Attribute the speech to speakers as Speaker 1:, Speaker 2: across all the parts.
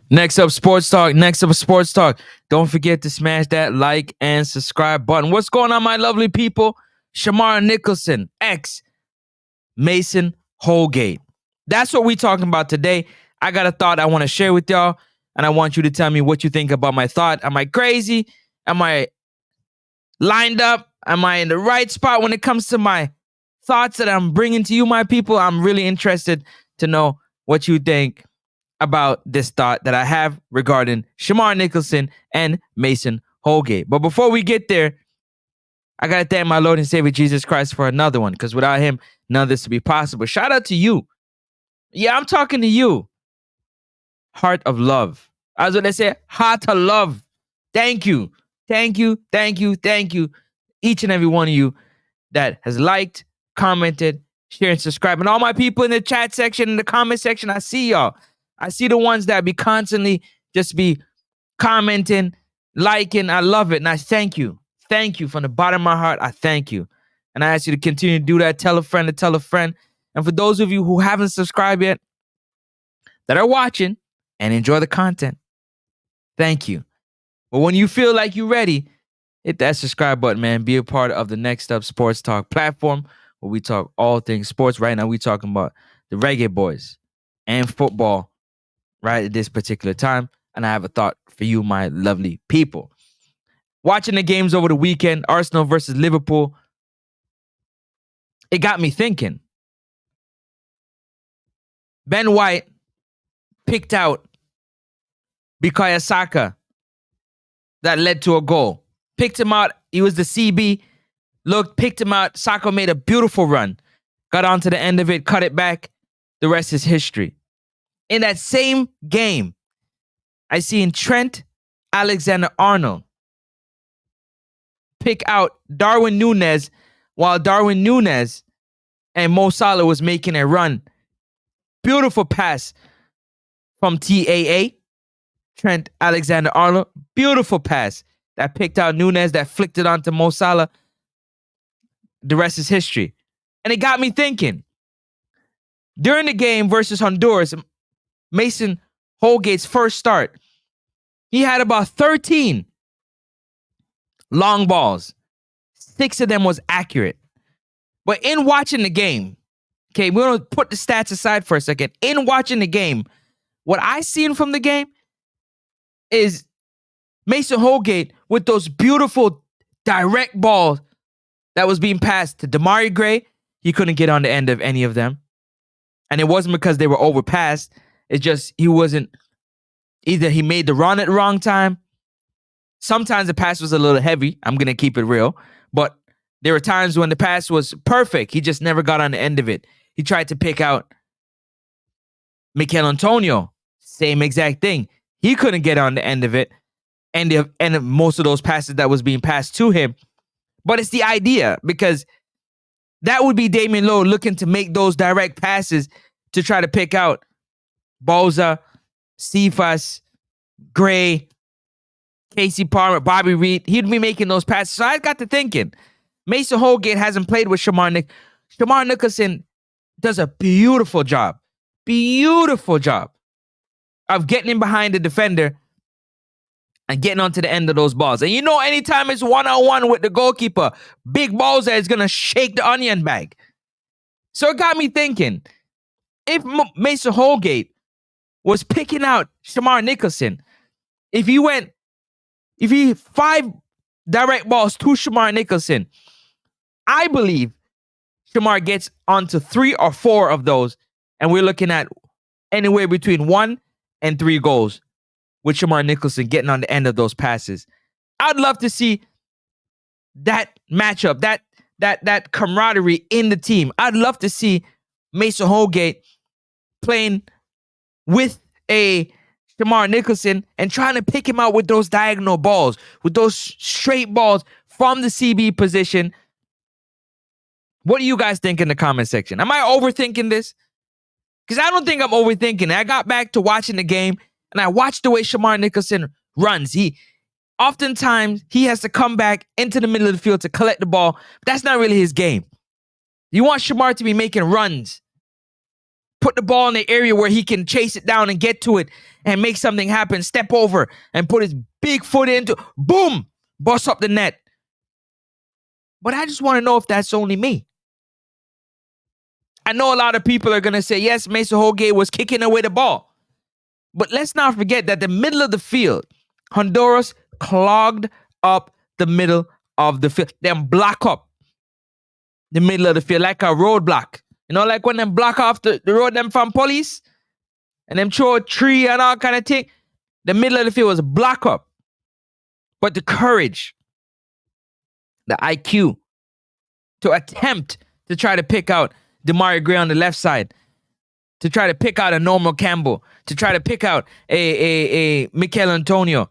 Speaker 1: Next up, Sports Talk. Next up, Sports Talk. Don't forget to smash that like and subscribe button. What's going on, my lovely people? Shamar Nicholson, ex Mason Holgate. That's what we're talking about today. I got a thought I want to share with y'all, and I want you to tell me what you think about my thought. Am I crazy? Am I lined up? Am I in the right spot when it comes to my thoughts that I'm bringing to you, my people? I'm really interested to know what you think about this thought that I have regarding Shamar Nicholson and Mason Holgate. But before we get there, I got to thank my Lord and Savior Jesus Christ for another one, because without him, none of this would be possible. Shout out to you. Yeah, I'm talking to you. Heart of love. As what they say, heart of love. Thank you. Thank you. Thank you. Thank you. Each and every one of you that has liked, commented, shared, and subscribed. And all my people in the chat section, in the comment section, I see y'all. I see the ones that be constantly just be commenting, liking. I love it. And I thank you. Thank you from the bottom of my heart. I thank you. And I ask you to continue to do that. Tell a friend to tell a friend. And for those of you who haven't subscribed yet, that are watching and enjoy the content, thank you. But when you feel like you're ready, hit that subscribe button, man. Be a part of the Next Up Sports Talk platform where we talk all things sports. Right now, we talking about the Reggae Boyz and football right at this particular time. And I have a thought for you, my lovely people. Watching the games over the weekend, Arsenal versus Liverpool, it got me thinking. Ben White picked out Bukayo Saka. That led to a goal. Picked him out. He was the CB. Picked him out. Saka made a beautiful run. Got onto the end of it, cut it back. The rest is history. In that same game, I seen Trent Alexander-Arnold pick out Darwin Núñez while Darwin Núñez and Mo Salah was making a run. Beautiful pass from TAA, Trent Alexander-Arnold. Beautiful pass that picked out Núñez, that flicked it onto Mo Salah. The rest is history. And it got me thinking. During the game versus Honduras, Mason Holgate's first start, he had about 13 long balls. 6 of them was accurate. But in watching the game, okay, we're going to put the stats aside for a second. In watching the game, what I seen from the game is Mason Holgate with those beautiful direct balls that was being passed to Damari Gray. He couldn't get on the end of any of them. And it wasn't because they were overpassed. It's just he wasn't, either he made the run at the wrong time. Sometimes the pass was a little heavy. I'm going to keep it real. But there were times when the pass was perfect. He just never got on the end of it. He tried to pick out Mikel Antonio. Same exact thing. He couldn't get on the end of it. And most of those passes that was being passed to him. But it's the idea, because that would be Damian Lowe looking to make those direct passes to try to pick out BOZA, Cephas, Gray, Casey Palmer, Bobby Reed. He'd be making those passes. So I got to thinking, Mason Holgate hasn't played with Shamar Nicholson. Shamar Nicholson does a beautiful job of getting in behind the defender and getting onto the end of those balls. And you know, anytime it's one-on-one with the goalkeeper, big BOZA is going to shake the onion bag. So it got me thinking, if Mason Holgate was picking out Shamar Nicholson, if he 5 direct balls to Shamar Nicholson, I believe Shamar gets onto 3 or 4 of those, and we're looking at anywhere between 1 and 3 goals with Shamar Nicholson getting on the end of those passes. I'd love to see that matchup, that camaraderie in the team. I'd love to see Mason Holgate playing with a Shamar Nicholson and trying to pick him out with those diagonal balls, with those straight balls from the CB position. What do you guys think in the comment section? Am I overthinking this? Because I don't think I'm overthinking it. I got back to watching the game, and I watched the way Shamar Nicholson runs. Oftentimes, he has to come back into the middle of the field to collect the ball. But that's not really his game. You want Shamar to be making runs, put the ball in the area where he can chase it down and get to it and make something happen, step over and put his big foot into, boom, bust up the net. But I just want to know if that's only me. I know a lot of people are going to say, yes, Mason Holgate was kicking away the ball. But let's not forget that the middle of the field, Honduras clogged up the middle of the field. Them block up the middle of the field like a roadblock. You know, like when them block off the road them from police and them throw a tree and all kind of thing. The middle of the field was block up. But the courage, the IQ to attempt to try to pick out Demario Gray on the left side, to try to pick out a Normal Campbell, to try to pick out a Mikel Antonio,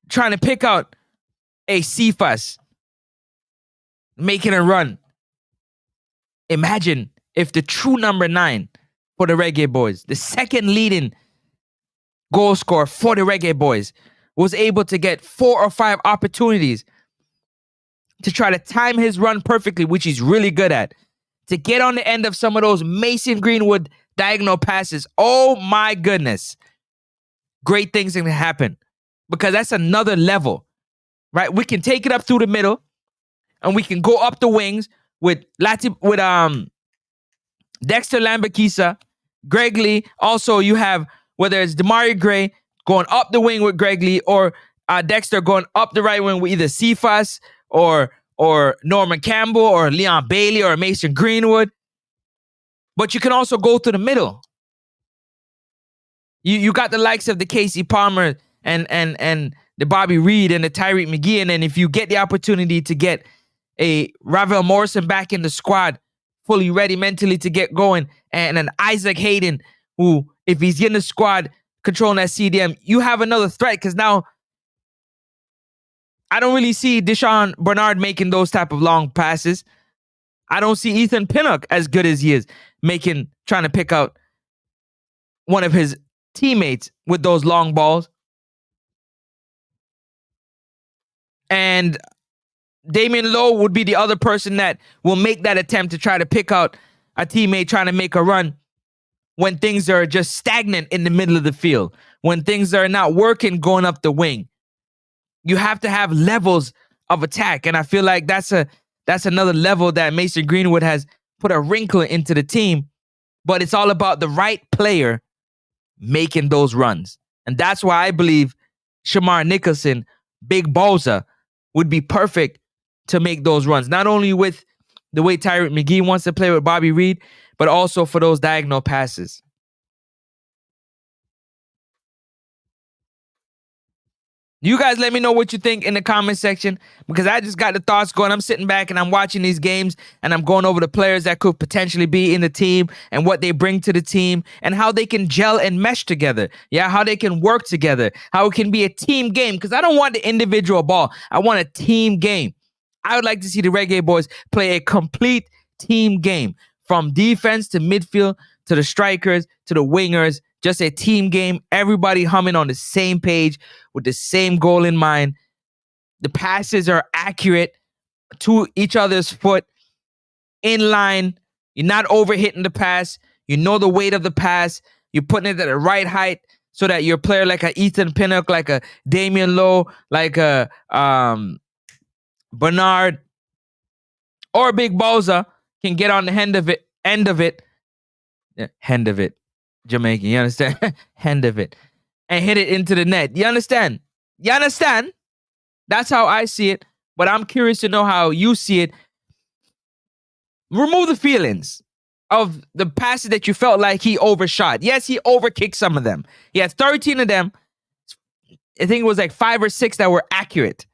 Speaker 1: trying to pick out a Cephas, making a run. Imagine if the true number 9 for the Reggae Boyz, the second leading goal scorer for the Reggae Boyz, was able to get 4 or 5 opportunities to try to time his run perfectly, which he's really good at, to get on the end of some of those Mason Greenwood diagonal passes. Oh my goodness. Great things can happen because that's another level, right? We can take it up through the middle and we can go up the wings with Dexter Lambakisa, Greg Lee. Also, you have, whether it's Demario Gray going up the wing with Greg Lee or Dexter going up the right wing with either Cephas or Norman Campbell or Leon Bailey or Mason Greenwood. But you can also go to the middle. You got the likes of the Casey Palmer and the Bobby Reed and the Tyreek McGee. And then if you get the opportunity to get a Ravel Morrison back in the squad, fully ready mentally to get going, and an Isaac Hayden, who, if he's in the squad controlling that CDM, you have another threat, because now I don't really see Deshaun Bernard making those type of long passes. I don't see Ethan Pinnock, as good as he is, trying to pick out one of his teammates with those long balls. And Damian Lowe would be the other person that will make that attempt to try to pick out a teammate trying to make a run when things are just stagnant in the middle of the field, when things are not working going up the wing. You have to have levels of attack, and I feel like that's another level that Mason Greenwood has put a wrinkle into the team. But it's all about the right player making those runs, and that's why I believe Shamar Nicholson, Big BOZA, would be perfect to make those runs. Not only with the way Tyreek McGee wants to play with Bobby Reed, but also for those diagonal passes. You guys let me know what you think in the comment section, because I just got the thoughts going. I'm sitting back and I'm watching these games and I'm going over the players that could potentially be in the team and what they bring to the team and how they can gel and mesh together. Yeah, how they can work together, how it can be a team game, because I don't want the individual ball. I want a team game. I would like to see the Reggae Boyz play a complete team game, from defense to midfield to the strikers to the wingers. Just a team game, everybody humming on the same page with the same goal in mind. The passes are accurate to each other's foot, in line. You're not overhitting the pass. You know the weight of the pass. You're putting it at the right height so that your player, like a Ethan Pinnock, like a Damian Lowe, like a Bernard or Big BOZA, can get on the end of it. Jamaican, you understand? End of it. And hit it into the net. You understand? You understand? That's how I see it. But I'm curious to know how you see it. Remove the feelings of the passes that you felt like he overshot. Yes, he overkicked some of them. He had 13 of them. I think it was like 5 or 6 that were accurate.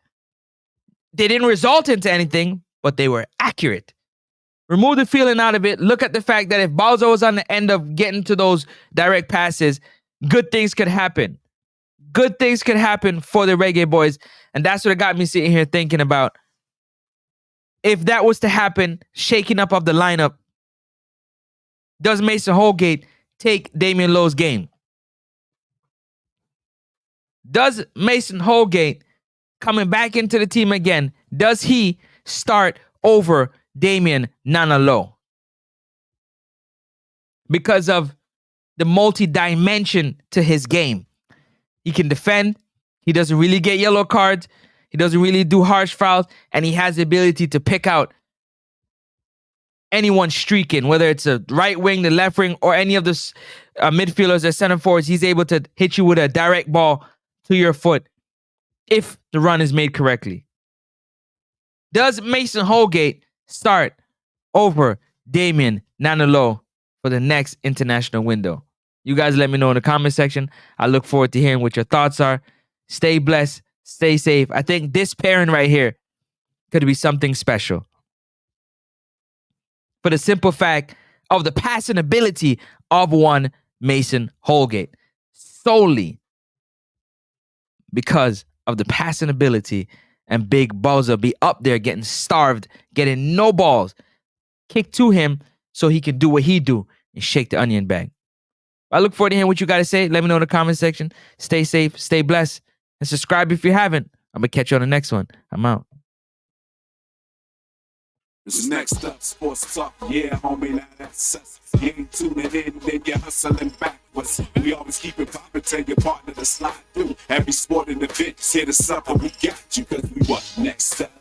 Speaker 1: They didn't result into anything, but they were accurate. Remove the feeling out of it. Look at the fact that if BOZA was on the end of getting to those direct passes, good things could happen. Good things could happen for the Reggae Boyz. And that's what got me sitting here thinking about, if that was to happen, shaking up of the lineup, does Mason Holgate take Damian Lowe's game? Does Mason Holgate, coming back into the team again, does he start over Damian Nana Lowe? because of the multi-dimension to his game. He can defend. He doesn't really get yellow cards. He doesn't really do harsh fouls. And he has the ability to pick out anyone streaking, whether it's a right wing, the left wing, or any of the midfielders or center forwards. He's able to hit you with a direct ball to your foot if the run is made correctly. Does Mason Holgate start over Damian Nanalo for the next international window? You guys let me know in the comment section. I look forward to hearing what your thoughts are. Stay blessed. Stay safe. I think this pairing right here could be something special. For the simple fact of the passing ability of one Mason Holgate. Solely because of the passing ability and Big BOZA be up there getting starved, getting no balls. Kick to him so he can do what he do and shake the onion bag. I look forward to hearing what you got to say. Let me know in the comment section. Stay safe, stay blessed, and subscribe if you haven't. I'm going to catch you on the next one. I'm out.
Speaker 2: This is Next Up Sports Talk. Yeah, homie, now that's us. You ain't tuning in, then you're hustling backwards. We always keep it poppin', tell your partner to slide through. Every sporting event, hit us up and we got you, cause we what? Next up.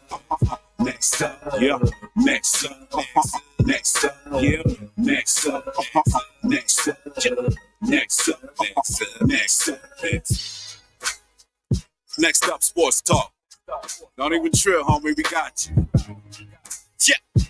Speaker 2: Next up, yeah. Next up, next up, yeah. Next up, next up, yeah. Next up, next up. Next Up Sports Talk. Don't even trill, homie, we got you. Yeah.